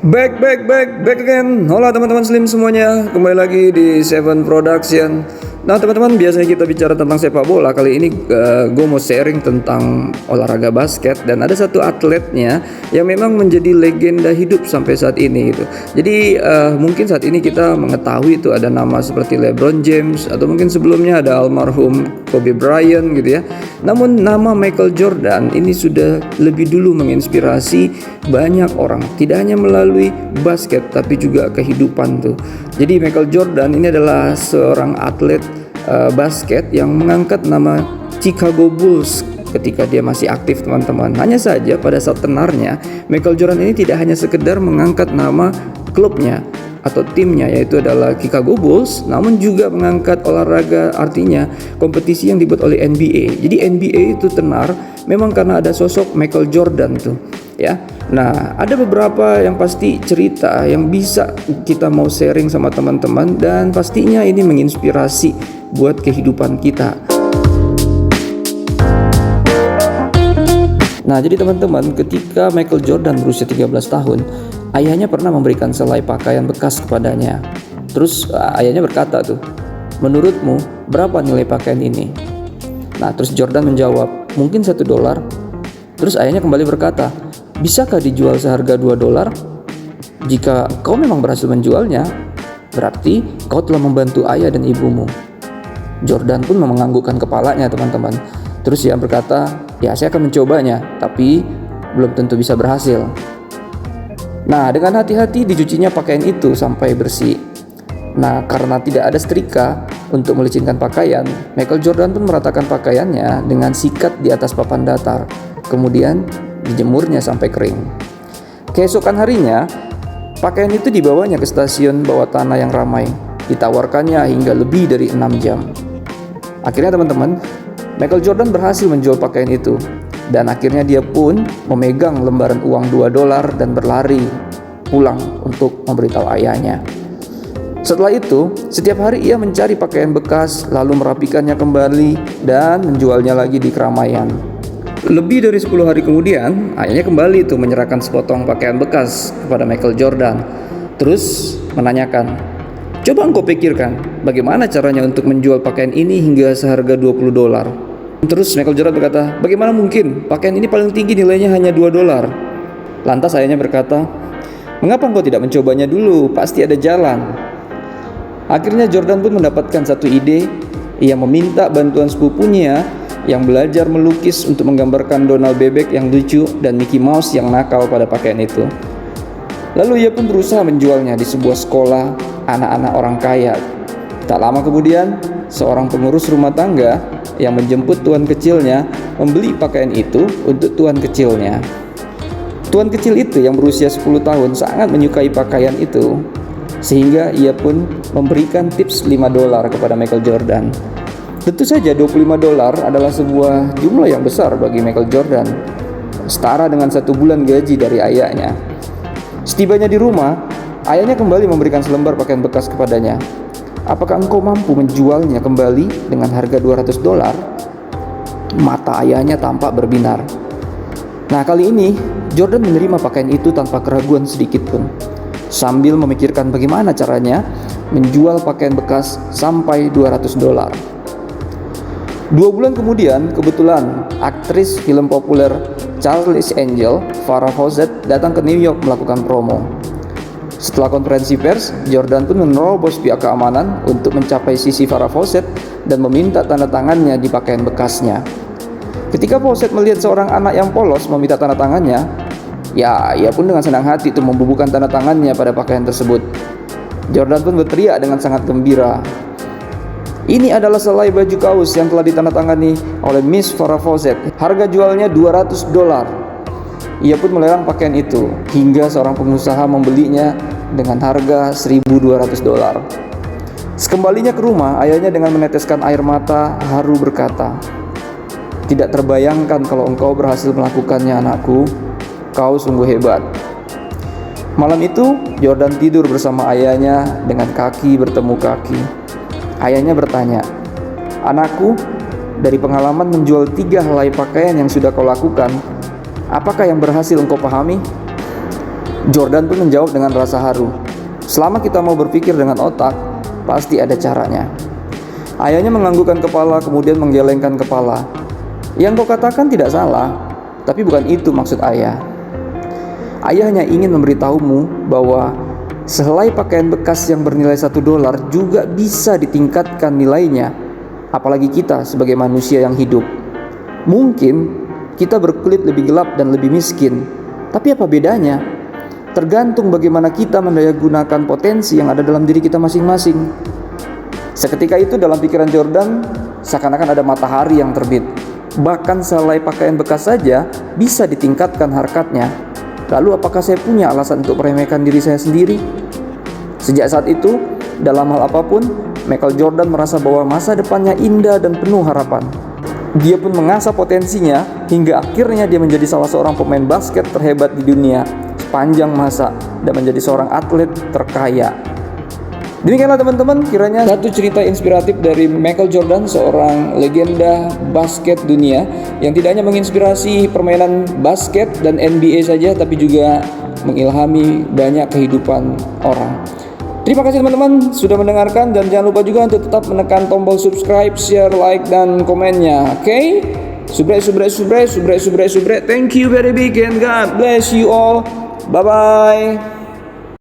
Back again. Halo teman-teman Slim semuanya, kembali lagi di Seven Production. Nah teman-teman, biasanya kita bicara tentang sepak bola. Kali ini gue mau sharing tentang olahraga basket. Dan ada satu atletnya yang memang menjadi legenda hidup sampai saat ini gitu. Jadi mungkin saat ini kita mengetahui itu ada nama seperti LeBron James, atau mungkin sebelumnya ada almarhum Kobe Bryant gitu ya. Namun nama Michael Jordan ini sudah lebih dulu menginspirasi banyak orang, tidak hanya melalui basket tapi juga kehidupan tuh. Jadi Michael Jordan ini adalah seorang atlet basket yang mengangkat nama Chicago Bulls ketika dia masih aktif, teman-teman. Hanya saja pada saat tenarnya, Michael Jordan ini tidak hanya sekedar mengangkat nama klubnya atau timnya, yaitu adalah Chicago Bulls, namun juga mengangkat olahraga, artinya kompetisi yang dibuat oleh NBA. Jadi NBA itu tenar memang karena ada sosok Michael Jordan tuh ya. Nah, ada beberapa yang pasti cerita yang bisa kita mau sharing sama teman-teman, dan pastinya ini menginspirasi buat kehidupan kita. Nah, jadi teman-teman, ketika Michael Jordan berusia 13 tahun, ayahnya pernah memberikan selai pakaian bekas kepadanya. Terus ayahnya berkata tuh, "Menurutmu berapa nilai pakaian ini?" Nah, terus Jordan menjawab, "Mungkin $1." Terus ayahnya kembali berkata, "Bisakah dijual seharga $2? Jika kau memang berhasil menjualnya, berarti kau telah membantu ayah dan ibumu." Jordan pun menganggukkan kepalanya, teman-teman. Terus ia berkata, "Ya, saya akan mencobanya, tapi belum tentu bisa berhasil." Nah, dengan hati-hati dicucinya pakaian itu sampai bersih. Nah, karena tidak ada setrika untuk melicinkan pakaian, Michael Jordan pun meratakan pakaiannya dengan sikat di atas papan datar. Kemudian dijemurnya sampai kering. Keesokan harinya, pakaian itu dibawanya ke stasiun bawah tanah yang ramai. Ditawarkannya hingga lebih dari 6 jam. Akhirnya teman-teman, Michael Jordan berhasil menjual pakaian itu. Dan akhirnya dia pun memegang lembaran uang $2 dan berlari pulang untuk memberitahu ayahnya. Setelah itu, setiap hari ia mencari pakaian bekas, lalu merapikannya kembali dan menjualnya lagi di keramaian. Lebih dari 10 hari kemudian, ayahnya kembali menyerahkan sepotong pakaian bekas kepada Michael Jordan. Terus menanyakan, "Coba engkau pikirkan, bagaimana caranya untuk menjual pakaian ini hingga seharga $20? Terus Michael Jordan berkata, "Bagaimana mungkin? Pakaian ini paling tinggi nilainya hanya $2. Lantas ayahnya berkata, "Mengapa engkau tidak mencobanya dulu? Pasti ada jalan." Akhirnya Jordan pun mendapatkan satu ide. Ia meminta bantuan sepupunya yang belajar melukis untuk menggambarkan Donald bebek yang lucu dan Mickey Mouse yang nakal pada pakaian itu. Lalu ia pun berusaha menjualnya di sebuah sekolah anak-anak orang kaya. Tak lama kemudian, seorang pengurus rumah tangga yang menjemput tuan kecilnya membeli pakaian itu untuk tuan kecilnya. Tuan kecil itu yang berusia 10 tahun sangat menyukai pakaian itu, sehingga ia pun memberikan tips $5 kepada Michael Jordan. Tentu saja $25 adalah sebuah jumlah yang besar bagi Michael Jordan, setara dengan 1 bulan gaji dari ayahnya. Setibanya di rumah, ayahnya kembali memberikan selembar pakaian bekas kepadanya. "Apakah engkau mampu menjualnya kembali dengan harga $200? Mata ayahnya tampak berbinar. Nah, kali ini Jordan menerima pakaian itu tanpa keraguan sedikit pun, sambil memikirkan bagaimana caranya menjual pakaian bekas sampai $200. 2 bulan kemudian, kebetulan aktris film populer Charlie's Angel, Farrah Fawcett, datang ke New York melakukan promo. Setelah konferensi pers, Jordan pun menerobos pihak keamanan untuk mencapai sisi Farrah Fawcett dan meminta tanda tangannya di pakaian bekasnya. Ketika Fawcett melihat seorang anak yang polos meminta tanda tangannya, ya, ia pun dengan senang hati membubuhkan tanda tangannya pada pakaian tersebut. Jordan pun berteriak dengan sangat gembira, "Ini adalah selai baju kaos yang telah ditandatangani oleh Miss Farrah Fawcett. Harga jualnya $200. Ia pun melelang pakaian itu hingga seorang pengusaha membelinya dengan harga $1.200. Sekembalinya ke rumah, ayahnya dengan meneteskan air mata haru berkata, "Tidak terbayangkan kalau engkau berhasil melakukannya, anakku. Kau sungguh hebat." Malam itu, Jordan tidur bersama ayahnya dengan kaki bertemu kaki. Ayahnya bertanya, "Anakku, dari pengalaman menjual 3 helai pakaian yang sudah kau lakukan, apakah yang berhasil engkau pahami?" Jordan pun menjawab dengan rasa haru. Selama kita mau berpikir dengan otak, pasti ada caranya. Ayahnya menganggukkan kepala kemudian menggelengkan kepala. Yang kau katakan tidak salah, tapi bukan itu maksud ayah. Ayah hanya ingin memberitahumu bahwa sehelai pakaian bekas yang bernilai $1 juga bisa ditingkatkan nilainya, apalagi kita sebagai manusia yang hidup. Mungkin kita berkulit lebih gelap dan lebih miskin, tapi apa bedanya? Tergantung bagaimana kita mendayagunakan potensi yang ada dalam diri kita masing-masing. Seketika itu dalam pikiran Jordan, seakan-akan ada matahari yang terbit. Bahkan sehelai pakaian bekas saja bisa ditingkatkan harkatnya. Lalu apakah saya punya alasan untuk meremehkan diri saya sendiri? Sejak saat itu, dalam hal apapun, Michael Jordan merasa bahwa masa depannya indah dan penuh harapan. Dia pun mengasah potensinya hingga akhirnya dia menjadi salah seorang pemain basket terhebat di dunia sepanjang masa dan menjadi seorang atlet terkaya. Demikianlah teman-teman, kiranya satu cerita inspiratif dari Michael Jordan, seorang legenda basket dunia yang tidak hanya menginspirasi permainan basket dan NBA saja, tapi juga mengilhami banyak kehidupan orang. Terima kasih teman-teman sudah mendengarkan, dan jangan lupa juga untuk tetap menekan tombol subscribe, share, like, dan komennya. Oke? Subrek. Thank you very big and God bless you all. Bye-bye.